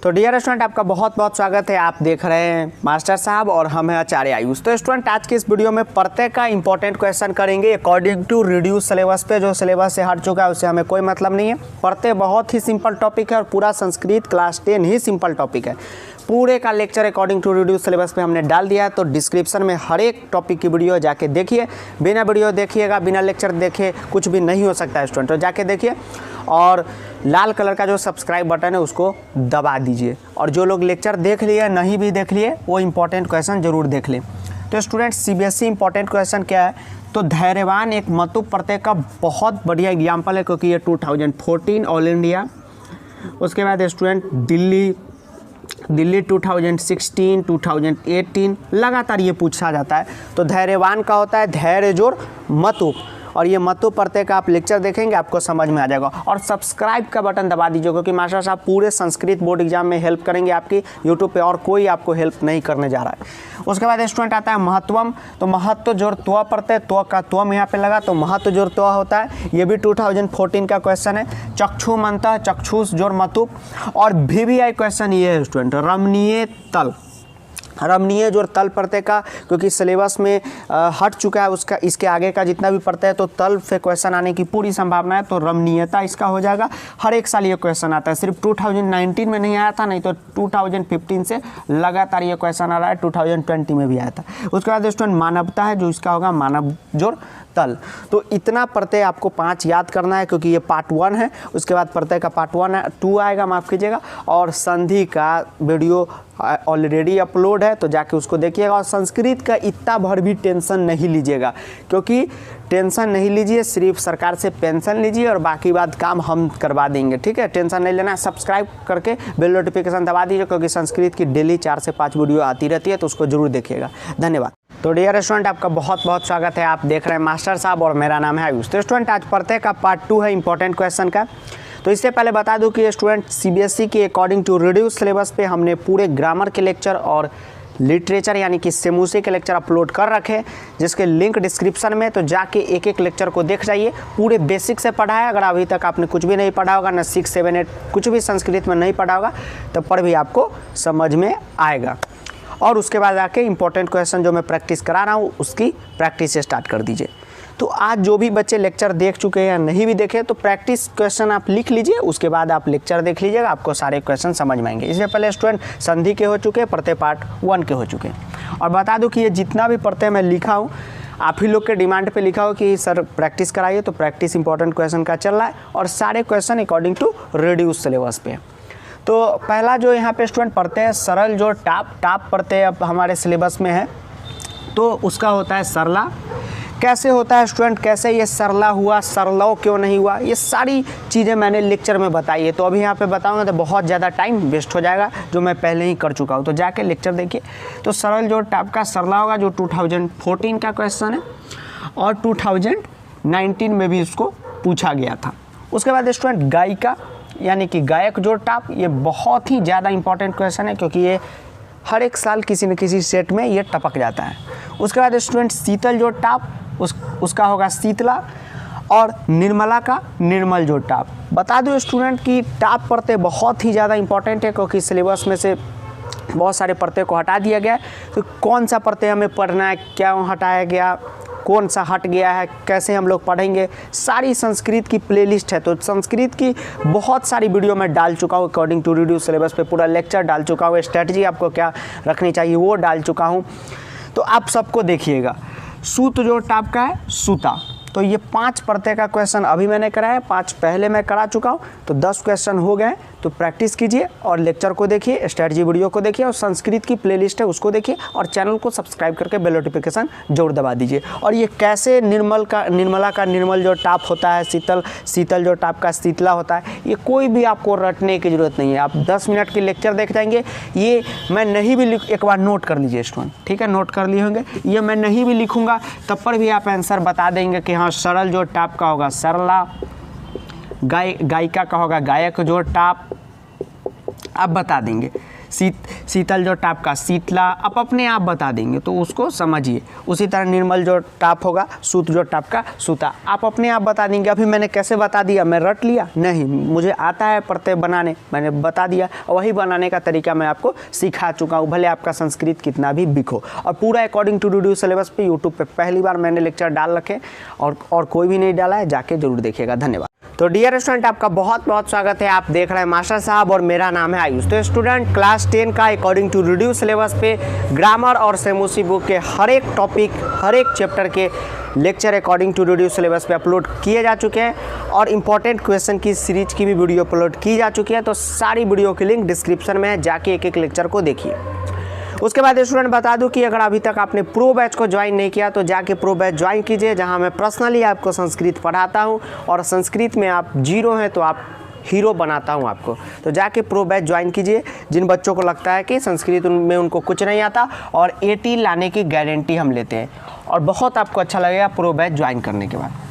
तो dear student, आपका बहुत बहुत स्वागत है। आप देख रहे हैं मास्टर साहब और हम हैं आचार्य आयुष। तो स्टूडेंट, आज के इस वीडियो में प्रत्येक का इंपॉर्टेंट क्वेश्चन करेंगे अकॉर्डिंग टू रिड्यूस सिलेबस पे। जो सिलेबस से हट चुका है उससे हमें कोई मतलब नहीं है। प्रत्येक बहुत ही सिंपल टॉपिक है और पूरा संस्कृत क्लास 10 ही सिंपल टॉपिक है। पूरे का lecture according to reduce syllabus पे हमने डाल दिया है, तो डिस्क्रिप्शन में हर एक टॉपिक की वीडियो जाके देखिए। बिना वीडियो देखिएगा, बिना लेक्चर देखे कुछ भी नहीं हो सकता है स्टूडेंट। तो जाके देखिए और लाल कलर का जो सब्सक्राइब बटन है उसको दबा दीजिए। और जो लोग लेक्चर देख लिए नहीं भी देख लिए वो इंपॉर्टेंट क्वेश्चन जरूर देख लें। तो स्टूडेंट, सीबीएसई इंपॉर्टेंट क्वेश्चन क्या है? तो धैर्यवान एक मतु प्रत्यय का बहुत बढ़िया एग्जाम्पल है, क्योंकि ये 2014 ऑल इंडिया, उसके बाद स्टूडेंट दिल्ली 2016, 2018 लगातार ये पूछा जाता है। तो धैर्यवान का होता है धैर्य जोड़ मतु, और ये मतु प्रत्यय का आप लेक्चर देखेंगे आपको समझ में आ जाएगा। और सब्सक्राइब का बटन दबा दीजिए, क्योंकि मास्टर साहब पूरे संस्कृत बोर्ड एग्जाम में हेल्प करेंगे आपकी यूट्यूब पे, और कोई आपको हेल्प नहीं करने जा रहा है। उसके बाद स्टूडेंट आता है महत्वम। तो महत्व जोड़ त्व प्रत्यय, त्व का त्वम यहाँ पे लगा तो महत्व जोड़ त्व होता है। ये भी 2014 का क्वेश्चन है। चक्षु मंता, चक्षुष जोड़ मतु। और VVI क्वेश्चन ये है स्टूडेंट, रमणीय तल, रमणीय जोड़ तल प्रत्यय का, क्योंकि सिलेबस में हट चुका है उसका, इसके आगे का जितना भी प्रत्यय है तो तल से क्वेश्चन आने की पूरी संभावना है। तो रमणीयता इसका हो जाएगा। हर एक साल ये क्वेश्चन आता है, सिर्फ 2019 में नहीं आया था, नहीं तो 2015 से लगातार ये क्वेश्चन आ रहा है। 2020 में भी आया था। उसके बाद स्टूडेंट मानवता है, जो इसका होगा मानव जोड़ तल। तो इतना प्रत्यय आपको 5 याद करना है, क्योंकि ये पार्ट 1 है। उसके बाद प्रत्यय का पार्ट 2 आएगा, माफ़ कीजिएगा। और संधि का वीडियो ऑलरेडी अपलोड है, तो जाके उसको देखिएगा। और संस्कृत का इतना भर भी टेंशन नहीं लीजिएगा, क्योंकि टेंशन नहीं लीजिए, सिर्फ सरकार से पेंशन लीजिए और बाकी बात काम हम करवा देंगे, ठीक है। टेंशन नहीं लेना। सब्सक्राइब करके बेल नोटिफिकेशन दबा दीजिए, क्योंकि संस्कृत की डेली 4 से 5 वीडियो आती रहती है, तो उसको जरूर देखिएगा। धन्यवाद। तो डियर स्टूडेंट, आपका बहुत बहुत स्वागत है। आप देख रहे हैं मास्टर साहब और मेरा नाम है आयुष। तो स्टूडेंट, आज प्रत्यय का पार्ट 2 है इंपॉर्टेंट क्वेश्चन का। तो इससे पहले बता दूं कि स्टूडेंट, सीबीएसई के अकॉर्डिंग टू रिड्यूस सिलेबस पे हमने पूरे ग्रामर के लेक्चर और लिटरेचर यानी कि सेमुसी के लेक्चर अपलोड कर रखे, जिसके लिंक डिस्क्रिप्शन में। तो जाके एक एक लेक्चर को देख जाइए। पूरे बेसिक से पढ़ा है। अगर अभी तक आपने कुछ भी नहीं पढ़ा होगा, ना 6, 7, 8 कुछ भी संस्कृत में नहीं पढ़ा होगा, तब पर भी आपको समझ में आएगा। और उसके बाद आके इंपॉर्टेंट क्वेश्चन जो मैं प्रैक्टिस करा रहा हूँ उसकी प्रैक्टिस स्टार्ट कर दीजिए। तो आज जो भी बच्चे लेक्चर देख चुके हैं या नहीं भी देखे, तो प्रैक्टिस क्वेश्चन आप लिख लीजिए, उसके बाद आप लेक्चर देख लीजिएगा, आपको सारे क्वेश्चन समझ में आएंगे। इससे पहले स्टूडेंट संधि के हो चुके हैं, प्रत्यय पार्ट 1 के हो चुके हैं। और बता दूं कि ये जितना भी प्रत्यय मैं लिखा हूँ, आप ही लोग के डिमांड पे लिखा हो कि सर प्रैक्टिस कराइए, तो प्रैक्टिस इंपॉर्टेंट क्वेश्चन का चल रहा है, और सारे question according to reduce syllabus पे। तो पहला जो यहाँ पे स्टूडेंट प्रत्यय सरल जो टाप प्रत्यय अब हमारे सिलेबस में है, तो उसका होता है सरला। कैसे होता है स्टूडेंट, कैसे ये सरला हुआ, सरलव क्यों नहीं हुआ, ये सारी चीज़ें मैंने लेक्चर में बताई है। तो अभी यहाँ पे बताऊँगा तो बहुत ज़्यादा टाइम वेस्ट हो जाएगा, जो मैं पहले ही कर चुका हूँ। तो जाके लेक्चर देखिए। तो सरल जो टाप का सरला होगा, जो 2014 का क्वेश्चन है, और 2019 में भी इसको पूछा गया था। उसके बाद स्टूडेंट गायिका यानी कि गायक जोड़ टाप, ये बहुत ही ज़्यादा इंपॉर्टेंट क्वेश्चन है, क्योंकि ये हर एक साल किसी न किसी सेट में ये टपक जाता है। उसके बाद स्टूडेंट शीतल जोड़ टाप, उसका होगा शीतला। और निर्मला का निर्मल जोड़ टाप। बता दो स्टूडेंट कि टाप प्रत्यय बहुत ही ज़्यादा इंपॉर्टेंट है, क्योंकि सिलेबस में से बहुत सारे प्रत्यय को हटा दिया गया है। तो कौन सा प्रत्यय हमें पढ़ना है, क्या हटाया गया, कौन सा हट गया है, कैसे हम लोग पढ़ेंगे, सारी संस्कृत की प्लेलिस्ट है। तो संस्कृत की बहुत सारी वीडियो मैं डाल चुका हूँ अकॉर्डिंग टू रिड्यूस सिलेबस पे, पूरा लेक्चर डाल चुका हूँ, स्ट्रेटजी आपको क्या रखनी चाहिए वो डाल चुका हूँ। तो आप सबको देखिएगा। सूत जो टाप का है सूता, तो ये 5 प्रत्यय का क्वेश्चन अभी मैंने कराया है, 5 पहले मैं करा चुका हूँ, तो 10 क्वेश्चन हो गए। तो प्रैक्टिस कीजिए और लेक्चर को देखिए, स्ट्रेटजी वीडियो को देखिए, और संस्कृत की प्लेलिस्ट है उसको देखिए, और चैनल को सब्सक्राइब करके बेल नोटिफिकेशन जरूर दबा दीजिए। और ये कैसे निर्मला का निर्मल जो टाप होता है, शीतल जो टाप का शीतला होता है, ये कोई भी आपको रटने की जरूरत नहीं है। आप 10 मिनट की लेक्चर देख जाएंगे। ये मैं नहीं भी एक बार नोट कर लीजिए स्टूडेंट, ठीक है, नोट कर लिए होंगे। ये मैं नहीं भी लिखूंगा तब पर भी आप आंसर बता देंगे कि हाँ, सरल जो टाप का होगा सरला, गायिका का होगा गायक जो टाप, आप बता देंगे। शीतल जो टाप का शीतला, आप अपने आप बता देंगे तो उसको समझिए। उसी तरह निर्मल जो टाप होगा, सूत जो टाप का सूता, आप अपने आप बता देंगे। अभी मैंने कैसे बता दिया, मैं रट लिया नहीं, मुझे आता है प्रत्यय बनाने, मैंने बता दिया। वही बनाने का तरीका मैं आपको सिखा चुका हूँ, भले आपका संस्कृत कितना भी बिको। और पूरा अकॉर्डिंग टू रिड्यूस सिलेबस पे यूट्यूब पे पहली बार मैंने लेक्चर डाल रखे और कोई भी नहीं डाला है, जाके जरूर देखिएगा। धन्यवाद। तो डियर स्टूडेंट, आपका बहुत बहुत स्वागत है। आप देख रहे हैं मास्टर साहब और मेरा नाम है आयुष। तो स्टूडेंट, क्लास 10 का अकॉर्डिंग टू रिड्यूस सिलेबस पे ग्रामर और सेमोसी बुक के हर एक टॉपिक, हर एक चैप्टर के lecture according to reduce syllabus पे अपलोड किए जा चुके हैं और इंपॉर्टेंट क्वेश्चन की सीरीज की भी वीडियो अपलोड की जा चुकी है। तो सारी वीडियो की लिंक डिस्क्रिप्शन में है, जाके एक एक लेक्चर को देखिए। उसके बाद स्टूडेंट बता दूं कि अगर अभी तक आपने प्रो बैच को ज्वाइन नहीं किया तो जाके प्रो बैच ज्वाइन कीजिए, जहां मैं पर्सनली आपको संस्कृत पढ़ाता हूं और संस्कृत में आप जीरो हैं तो आप हीरो बनाता हूं आपको। तो जाके प्रो बैच ज्वाइन कीजिए। जिन बच्चों को लगता है कि संस्कृत में उनको कुछ नहीं आता, और 80 लाने की गारंटी हम लेते हैं और बहुत आपको अच्छा लगेगा प्रो बैच ज्वाइन करने के बाद।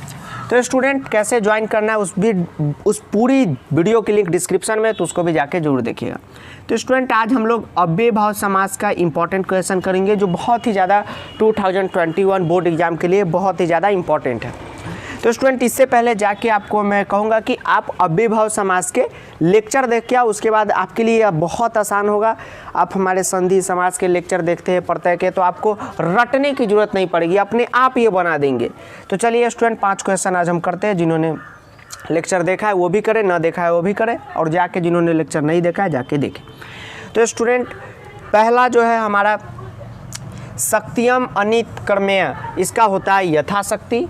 तो स्टूडेंट, कैसे ज्वाइन करना है उस पूरी वीडियो की लिंक डिस्क्रिप्शन में, तो उसको भी जाके जरूर देखिएगा। तो स्टूडेंट, आज हम लोग अव्यय भाव समास का इंपॉर्टेंट क्वेश्चन करेंगे, जो बहुत ही ज़्यादा 2021 बोर्ड एग्जाम के लिए बहुत ही ज़्यादा इंपॉर्टेंट है। तो स्टूडेंट, इससे पहले जाके आपको मैं कहूँगा कि आप अव्यय भाव समास के लेक्चर देख के आओ, उसके बाद आपके लिए बहुत आसान होगा। आप हमारे संधि समास के लेक्चर देखते हैं प्रत्यय के, तो आपको रटने की जरूरत नहीं पड़ेगी, अपने आप ये बना देंगे। तो चलिए स्टूडेंट, 5 क्वेश्चन आज हम करते हैं। जिन्होंने लेक्चर देखा है वो भी करें, ना देखा है वो भी करें, और जाके जिन्होंने लेक्चर नहीं देखा है जाके देखें। तो स्टूडेंट, पहला जो है हमारा शक्तियम अनित कर्मेय, इसका होता है यथाशक्ति।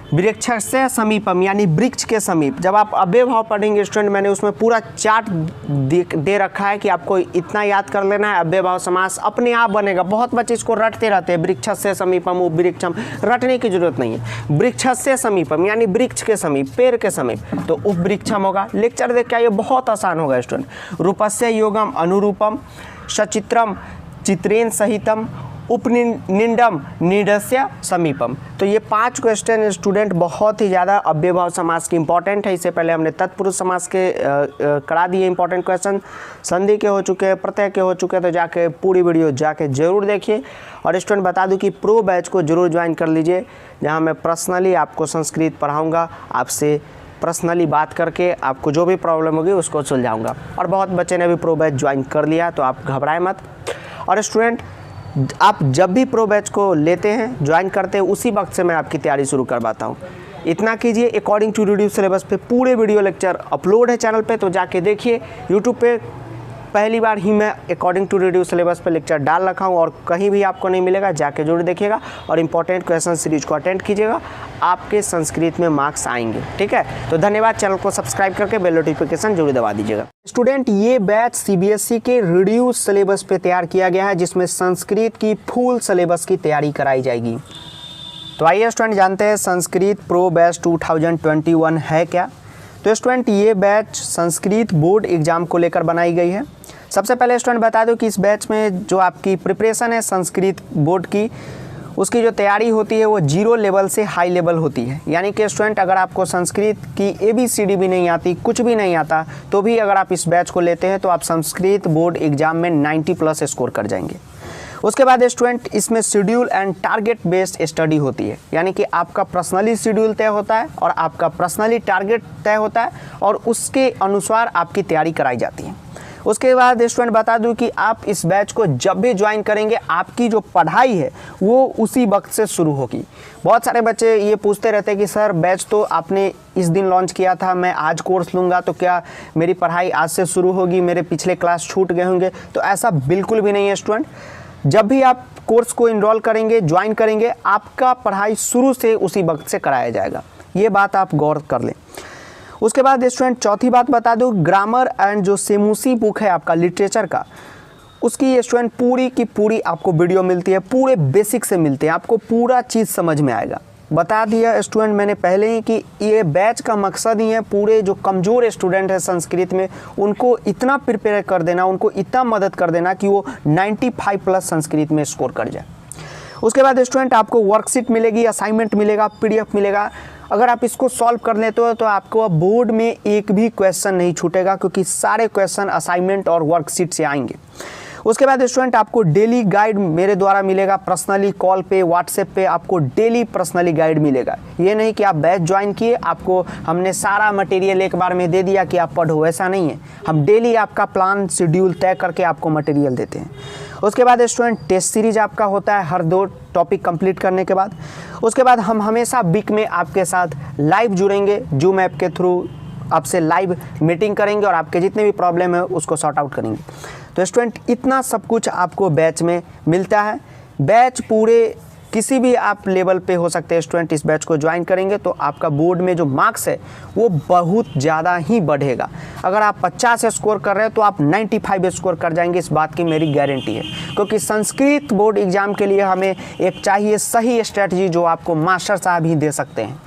वृक्ष से समीपम, यानी वृक्ष के समीप। जब आप अव्यय भाव पढ़ेंगे स्टूडेंट, मैंने उसमें पूरा चार्ट दे रखा है कि आपको इतना याद कर लेना है, अव्यय भाव समास अपने आप बनेगा। बहुत बच्चे इसको रटते रहते हैं, वृक्ष से समीपम, वो वृक्षम, रटने की जरूरत नहीं है। वृक्ष से समीपम यानी वृक्ष के समीप, पेड़ के समीप, तो उपवृक्षम होगा। लेक्चर देख के ये बहुत आसान होगा स्टूडेंट। रूपस्य योगम अनुरूपम, सचित्रम चित्रेन सहितम, उपनिंडम निडस्य समीपम। तो ये 5 क्वेश्चन स्टूडेंट बहुत ही ज़्यादा अव्यय भाव समास के इंपॉर्टेंट है। इससे पहले हमने तत्पुरुष समास के करा दिए इंपॉर्टेंट क्वेश्चन, संधि के हो चुके हैं, प्रत्यय के हो चुके हैं। तो जाके पूरी वीडियो जाके जरूर देखिए। और स्टूडेंट, बता दूं कि प्रो बैच को जरूर ज्वाइन कर लीजिए, जहाँ मैं पर्सनली आपको संस्कृत पढ़ाऊँगा, आपसे पर्सनली बात करके आपको जो भी प्रॉब्लम होगी उसको सुलझाऊँगा। और बहुत बच्चे ने भी प्रो बैच ज्वाइन कर लिया, तो आप घबराएं मत। और स्टूडेंट, आप जब भी प्रो बैच को लेते हैं, ज्वाइन करते हैं, उसी वक्त से मैं आपकी तैयारी शुरू करवाता हूँ। इतना कीजिए, अकॉर्डिंग टू रिड्यूस सिलेबस पे पूरे वीडियो लेक्चर अपलोड है चैनल पे, तो जाके देखिए। यूट्यूब पे पहली बार ही मैं अकॉर्डिंग टू रिड्यूस सिलेबस पे लेक्चर डाल रखा हूँ और कहीं भी आपको नहीं मिलेगा, जाके जरूर देखिएगा और इंपॉर्टेंट क्वेश्चन सीरीज को अटेंड कीजिएगा। आपके संस्कृत में मार्क्स आएंगे, ठीक है। तो धन्यवाद। चैनल को सब्सक्राइब करके बेल नोटिफिकेशन जरूर दबा दीजिएगा। स्टूडेंट, ये बैच सीबीएसई के रिड्यूस सिलेबस पे तैयार किया गया है, जिसमें संस्कृत की फुल सिलेबस की तैयारी कराई जाएगी। तो आइए स्टूडेंट, जानते हैं संस्कृत प्रो बैच 2021 है क्या। तो स्टूडेंट, ये बैच संस्कृत बोर्ड एग्जाम को लेकर बनाई गई है। सबसे पहले स्टूडेंट बता दो कि इस बैच में जो आपकी प्रिपरेशन है संस्कृत बोर्ड की, उसकी जो तैयारी होती है वो 0 लेवल से हाई लेवल होती है। यानी कि स्टूडेंट, अगर आपको संस्कृत की ABCD भी नहीं आती, कुछ भी नहीं आता, तो भी अगर आप इस बैच को लेते हैं तो आप संस्कृत बोर्ड एग्जाम में 90+ स्कोर कर जाएंगे। उसके बाद स्टूडेंट, इसमें schedule and target based study होती है, यानी कि आपका पर्सनली शेड्यूल तय होता है और आपका पर्सनली टारगेट तय होता है और उसके अनुसार आपकी तैयारी कराई जाती है। उसके बाद स्टूडेंट बता दूं कि आप इस बैच को जब भी ज्वाइन करेंगे, आपकी जो पढ़ाई है वो उसी वक्त से शुरू होगी। बहुत सारे बच्चे ये पूछते रहते हैं कि सर, बैच तो आपने इस दिन लॉन्च किया था, मैं आज कोर्स लूँगा तो क्या मेरी पढ़ाई आज से शुरू होगी, मेरे पिछले क्लास छूट गए होंगे? तो ऐसा बिल्कुल भी नहीं है स्टूडेंट। जब भी आप कोर्स को इनरोल करेंगे, ज्वाइन करेंगे, आपका पढ़ाई शुरू से उसी वक्त से कराया जाएगा। ये बात आप गौर कर लें। उसके बाद स्टूडेंट, चौथी बात बता दूं, ग्रामर एंड जो सेमूसी बुक है आपका लिटरेचर का, उसकी स्टूडेंट पूरी की पूरी आपको वीडियो मिलती है, पूरे बेसिक से मिलते हैं, आपको पूरा चीज़ समझ में आएगा। बता दिया स्टूडेंट मैंने पहले ही कि ये बैच का मकसद ही है पूरे जो कमज़ोर स्टूडेंट है संस्कृत में, उनको इतना प्रिपेयर कर देना, उनको इतना मदद कर देना कि वो 95+ संस्कृत में स्कोर कर जाए। उसके बाद स्टूडेंट, आपको वर्कशीट मिलेगी, असाइनमेंट मिलेगा, PDF मिलेगा अगर आप इसको सॉल्व कर लेते हो तो आपको बोर्ड में एक भी क्वेश्चन नहीं छूटेगा, क्योंकि सारे क्वेश्चन असाइनमेंट और वर्कशीट से आएंगे। उसके बाद स्टूडेंट आपको डेली गाइड मेरे द्वारा मिलेगा, पर्सनली कॉल पे व्हाट्सएप पे आपको डेली पर्सनली गाइड मिलेगा। ये नहीं कि आप बैच ज्वाइन किए आपको हमने सारा मटेरियल एक बार में दे दिया कि आप पढ़ो, ऐसा नहीं है। हम डेली आपका प्लान शेड्यूल तय करके आपको मटेरियल देते हैं। उसके बाद स्टूडेंट टेस्ट सीरीज आपका होता है हर 2 टॉपिक कंप्लीट करने के बाद। उसके बाद हम हमेशा वीक में आपके साथ लाइव जुड़ेंगे, जूम ऐप के थ्रू आपसे लाइव मीटिंग करेंगे और आपके जितने भी प्रॉब्लम है उसको सॉर्ट आउट करेंगे। तो स्टूडेंट इतना सब कुछ आपको बैच में मिलता है। बैच पूरे किसी भी आप लेवल पे हो सकते हैं स्टूडेंट, इस बैच को ज्वाइन करेंगे तो आपका बोर्ड में जो मार्क्स है वो बहुत ज़्यादा ही बढ़ेगा। अगर आप 50 स्कोर कर रहे हैं तो आप 95 स्कोर कर जाएंगे, इस बात की मेरी गारंटी है। क्योंकि संस्कृत बोर्ड एग्ज़ाम के लिए हमें एक चाहिए सही स्ट्रेटजी जो आपको मास्टर साहब ही दे सकते हैं।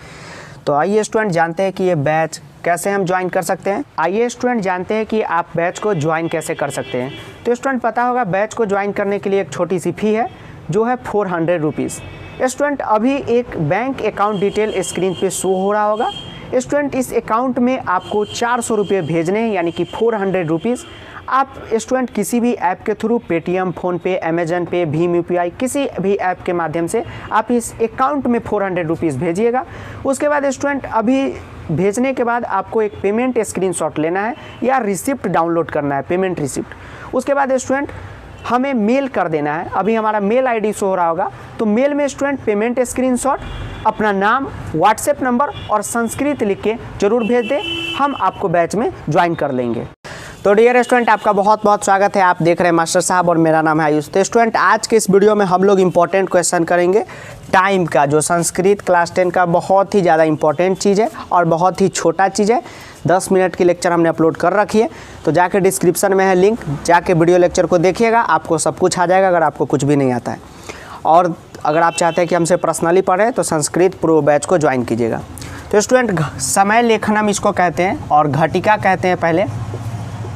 तो आइए स्टूडेंट जानते हैं कि ये बैच कैसे हम ज्वाइन कर सकते हैं। आइए स्टूडेंट जानते हैं कि आप बैच को ज्वाइन कैसे कर सकते हैं। तो स्टूडेंट पता होगा बैच को ज्वाइन करने के लिए एक छोटी सी फ़ी है जो है 400 रुपीज़। स्टूडेंट अभी एक बैंक अकाउंट डिटेल स्क्रीन पे शो हो रहा होगा। स्टूडेंट इस अकाउंट में आपको 400 रुपये भेजने हैं, यानी कि 400 रुपीज़। आप स्टूडेंट किसी भी ऐप के थ्रू पेटीएम, फ़ोनपे, अमेजन पे, भीम UPI किसी भी ऐप के माध्यम से आप इस अकाउंट में 400 रुपीज़ भेजिएगा। उसके बाद स्टूडेंट अभी भेजने के बाद आपको एक पेमेंट स्क्रीनशॉट लेना है या रिसिप्ट डाउनलोड करना है, पेमेंट रिसिप्ट। उसके बाद स्टूडेंट हमें मेल कर देना है। अभी हमारा मेल ID शो हो रहा होगा, तो मेल में स्टूडेंट पेमेंट स्क्रीनशॉट, अपना नाम, व्हाट्सएप नंबर और संस्कृत लिख के जरूर भेज दें, हम आपको बैच में ज्वाइन कर लेंगे। तो डियर स्टूडेंट आपका बहुत बहुत स्वागत है, आप देख रहे हैं मास्टर साहब और मेरा नाम है आयुष। तो स्टूडेंट आज के इस वीडियो में हम लोग इंपॉर्टेंट क्वेश्चन करेंगे टाइम का, जो संस्कृत क्लास 10 का बहुत ही ज़्यादा इंपॉर्टेंट चीज़ है और बहुत ही छोटा चीज़ है। 10 मिनट की लेक्चर हमने अपलोड कर रखी है, तो जाके डिस्क्रिप्शन में है लिंक, जाके वीडियो लेक्चर को देखिएगा, आपको सब कुछ आ जाएगा अगर आपको कुछ भी नहीं आता है। और अगर आप चाहते हैं कि हमसे पर्सनली पढ़ें तो संस्कृत प्रो बैच को ज्वाइन कीजिएगा। तो स्टूडेंट समय लेखनम इसको कहते हैं और घटिका कहते हैं पहले,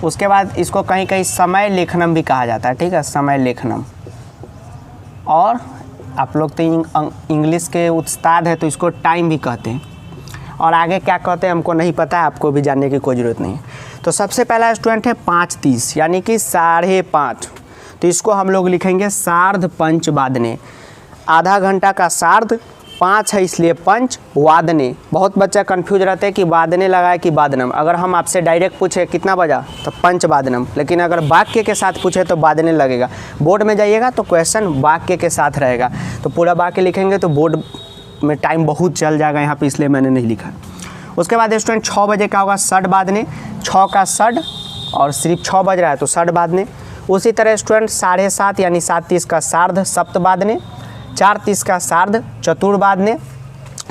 उसके बाद इसको कहीं कहीं समय लेखनम भी कहा जाता है, ठीक है, समय लेखनम। और आप लोग तो इंग्लिश के उस्ताद हैं तो इसको टाइम भी कहते हैं, और आगे क्या कहते हैं हमको नहीं पता है, आपको भी जानने की कोई ज़रूरत नहीं है। तो सबसे पहला स्टूडेंट है 5:30 यानी कि 5:30, तो इसको हम लोग लिखेंगे सार्ध पंच वादने। आधा घंटा का सार्ध, 5 है इसलिए पंच, वादने। बहुत बच्चा कंफ्यूज रहते हैं कि वादने लगाए कि वादनम। अगर हम आपसे डायरेक्ट पूछे कितना बजा तो पंच वादनम, लेकिन अगर वाक्य के साथ पूछे तो वादने लगेगा। बोर्ड में जाइएगा तो क्वेश्चन वाक्य के साथ रहेगा, तो पूरा वाक्य लिखेंगे तो बोर्ड में टाइम बहुत चल जाएगा यहाँ पे, इसलिए मैंने नहीं लिखा। उसके बाद स्टूडेंट 6 बजे का होगा षड वादने, 6 का षड और सिर्फ 6 बज रहा है तो षड वादने। उसी तरह स्टूडेंट 7:30 यानी 7:30 का सार्ध सप्त वादने, 4:30 का सार्ध चतुर्वादने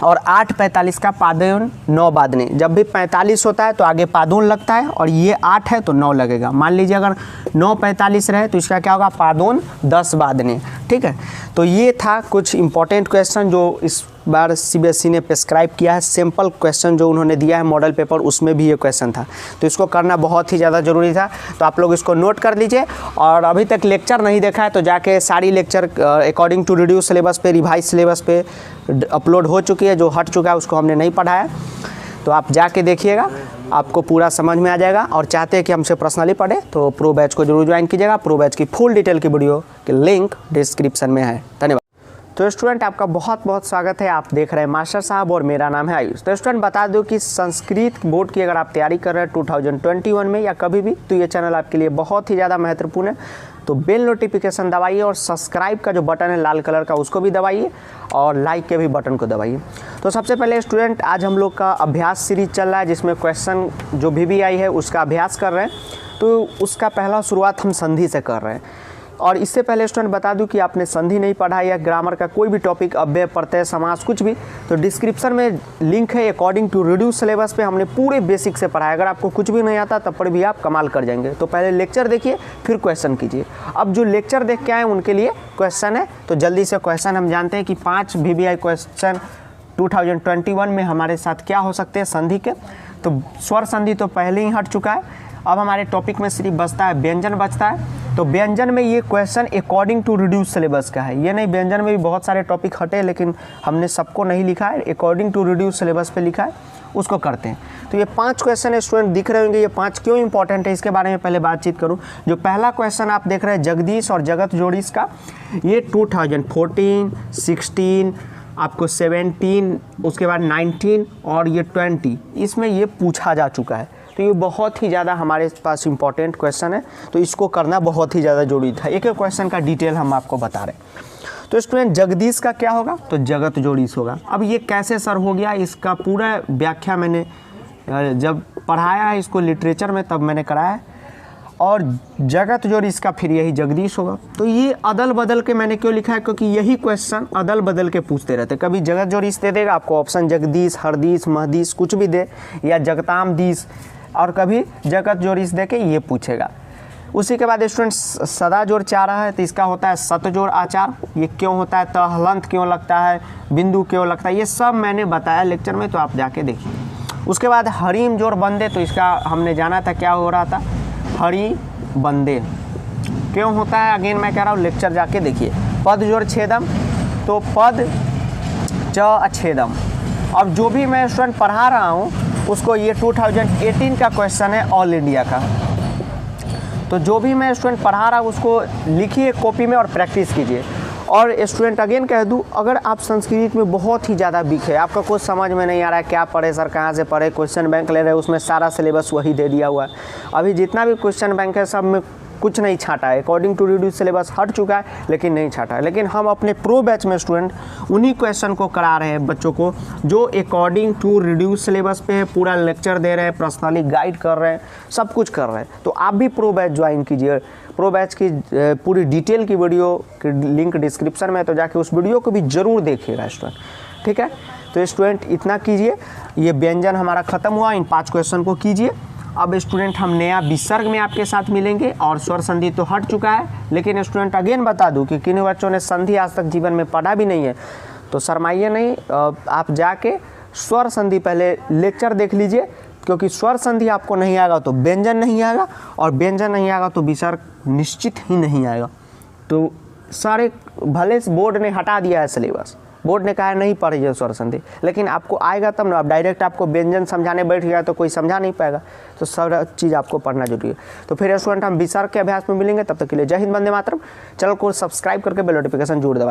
और 8:45 का पादोन 9 वादने। जब भी 45 होता है तो आगे पादोन लगता है और ये 8 है तो 9 लगेगा। मान लीजिए अगर 9:45 रहे तो इसका क्या होगा, पादोन 10 वादने, ठीक है। तो ये था कुछ इंपॉर्टेंट क्वेश्चन जो इस बार CBSE ने प्रेस्क्राइब किया है। सिंपल क्वेश्चन जो उन्होंने दिया है मॉडल पेपर, उसमें भी ये क्वेश्चन था, तो इसको करना बहुत ही ज़्यादा ज़रूरी था। तो आप लोग इसको नोट कर लीजिए। और अभी तक लेक्चर नहीं देखा है तो जाके सारी lecture according to reduce syllabus पे, रिवाइज सिलेबस पे अपलोड हो चुकी है। जो हट चुका है उसको हमने नहीं पढ़ाया, तो आप जाके देखिएगा, आपको पूरा समझ में आ जाएगा। और चाहते हैं कि हमसे पर्सनली पढ़े तो प्रो बैच को जरूर ज्वाइन कीजिएगा। प्रो बैच की फुल डिटेल की वीडियो की लिंक डिस्क्रिप्शन में है। धन्यवाद। तो स्टूडेंट आपका बहुत बहुत स्वागत है, आप देख रहे हैं मास्टर साहब और मेरा नाम है आयुष। तो स्टूडेंट बता दूं कि संस्कृत बोर्ड की अगर आप तैयारी कर रहे हैं 2021 में या कभी भी, तो ये चैनल आपके लिए बहुत ही ज़्यादा महत्वपूर्ण है। तो बेल नोटिफिकेशन दबाइए और सब्सक्राइब का जो बटन है लाल कलर का उसको भी दबाइए और लाइक के भी बटन को दबाइए। तो सबसे पहले स्टूडेंट आज हम लोग का अभ्यास सीरीज चल रहा है जिसमें क्वेश्चन जो VBI है उसका अभ्यास कर रहे हैं। तो उसका पहला शुरुआत हम संधि से कर रहे हैं। और इससे पहले स्टूडेंट बता दूं कि आपने संधि नहीं पढ़ा या ग्रामर का कोई भी टॉपिक, अव्यय, प्रत्यय, समास कुछ भी, तो डिस्क्रिप्शन में लिंक है। अकॉर्डिंग टू रिड्यूस सिलेबस पे हमने पूरे बेसिक से पढ़ा है। अगर आपको कुछ भी नहीं आता तब पर भी आप कमाल कर जाएंगे। तो पहले लेक्चर देखिए फिर क्वेश्चन कीजिए। अब जो लेक्चर देख के आए उनके लिए क्वेश्चन है, तो जल्दी से क्वेश्चन हम जानते हैं कि 5 VBI क्वेश्चन 2021 में हमारे साथ क्या हो सकते हैं संधि के। तो स्वर संधि तो पहले ही हट चुका है। अब हमारे टॉपिक में सिर्फ बचता है व्यंजन बचता है। तो व्यंजन में ये question according to reduce syllabus का है, ये नहीं, व्यंजन में भी बहुत सारे टॉपिक हटे लेकिन हमने सबको नहीं लिखा है, अकॉर्डिंग टू रिड्यूस सिलेबस पे लिखा है, उसको करते हैं। तो ये 5 क्वेश्चन स्टूडेंट दिख रहे होंगे, ये 5 क्यों इंपॉर्टेंट है इसके बारे में पहले बातचीत करूं। जो पहला क्वेश्चन आप देख रहे हैं जगदीश और जगत जोड़ीस का, ये 2014, 16, आपको 17, उसके बाद 19 और ये 20, इसमें ये पूछा जा चुका है। तो ये बहुत ही ज़्यादा हमारे पास इंपॉर्टेंट क्वेश्चन है, तो इसको करना बहुत ही ज़्यादा जरूरी था। एक एक क्वेश्चन का डिटेल हम आपको बता रहे हैं। तो स्टूडेंट जगदीश का क्या होगा, तो जगत जोड़ीस होगा। अब ये कैसे सर हो गया, इसका पूरा व्याख्या मैंने जब पढ़ाया है इसको लिटरेचर में तब मैंने कराया है। और जगत जोड़ीस का फिर यही जगदीश होगा। तो ये अदल बदल के मैंने क्यों लिखा है, क्योंकि यही क्वेश्चन अदल बदल के पूछते रहते। कभी जगत जोड़ीस दे देगा आपको ऑप्शन जगदीश, हरदीश, महदीश कुछ भी दे, या जगताम दीश, और कभी जगत जोड़ीस दे के ये पूछेगा। उसी के बाद स्टूडेंट सदा जोड़ चाह रहा है, तो इसका होता है सत जोड़ आचार। ये क्यों होता है, तहलंत क्यों लगता है, बिंदु क्यों लगता है, ये सब मैंने बताया लेक्चर में, तो आप जाके देखिए। उसके बाद हरीम जोड़ बंदे, तो इसका हमने जाना था क्या हो रहा था, हरी बंदे क्यों होता है, अगेन मैं कह रहा हूँ लेक्चर जाके देखिए। पद जोड़ छेदम, तो पद च अच्छेदम। अब जो भी मैं स्टूडेंट पढ़ा रहा हूँ उसको, ये 2018 का क्वेश्चन है ऑल इंडिया का, तो जो भी मैं स्टूडेंट पढ़ा रहा हूँ उसको लिखिए कॉपी में और प्रैक्टिस कीजिए। और स्टूडेंट अगेन कह दूँ, अगर आप संस्कृत में बहुत ही ज़्यादा वीक है, आपका कुछ समझ में नहीं आ रहा है क्या पढ़े सर, कहाँ से पढ़े, क्वेश्चन बैंक ले रहे हैं उसमें सारा सिलेबस वही दे दिया हुआ है। अभी जितना भी क्वेश्चन बैंक है सब में कुछ नहीं छाटा है, अकॉर्डिंग टू रिड्यूस सिलेबस हट चुका है लेकिन नहीं छाटा है। लेकिन हम अपने प्रो बैच में स्टूडेंट उन्हीं क्वेश्चन को करा रहे हैं बच्चों को जो अकॉर्डिंग टू रिड्यूस सिलेबस पे है, पूरा लेक्चर दे रहे हैं, पर्सनली गाइड कर रहे हैं, सब कुछ कर रहे हैं। तो आप भी प्रो बैच ज्वाइन कीजिए। प्रो बैच की पूरी डिटेल की वीडियो की लिंक डिस्क्रिप्शन में है, तो जाके उस वीडियो को भी ज़रूर देखिएगा स्टूडेंट, ठीक है। तो स्टूडेंट इतना कीजिए, ये व्यंजन हमारा ख़त्म हुआ, इन 5 क्वेश्चन को कीजिए। अब स्टूडेंट हम नया विसर्ग में आपके साथ मिलेंगे, और स्वर संधि तो हट चुका है, लेकिन स्टूडेंट अगेन बता दूं कि किन बच्चों ने संधि आज तक जीवन में पढ़ा भी नहीं है, तो शर्माइए नहीं, आप जाके स्वर संधि पहले लेक्चर देख लीजिए, क्योंकि स्वर संधि आपको नहीं आएगा तो व्यंजन नहीं आएगा, और व्यंजन नहीं आएगा तो विसर्ग निश्चित ही नहीं आएगा। तो सारे भले बोर्ड ने हटा दिया है सिलेबस, बोर्ड ने कहा है नहीं पढ़िए स्वर संधि, लेकिन आपको आएगा तब ना। आप डायरेक्ट आपको व्यंजन समझाने बैठ गया तो कोई समझा नहीं पाएगा, तो सारा चीज़ आपको पढ़ना जरूरी है। तो फिर स्टूडेंट हम विसर्ग के अभ्यास में मिलेंगे, तब तक के लिए जय हिंद, वंदे मातरम। चैनल को सब्सक्राइब करके बेल नोटिफिकेशन जरूर दबा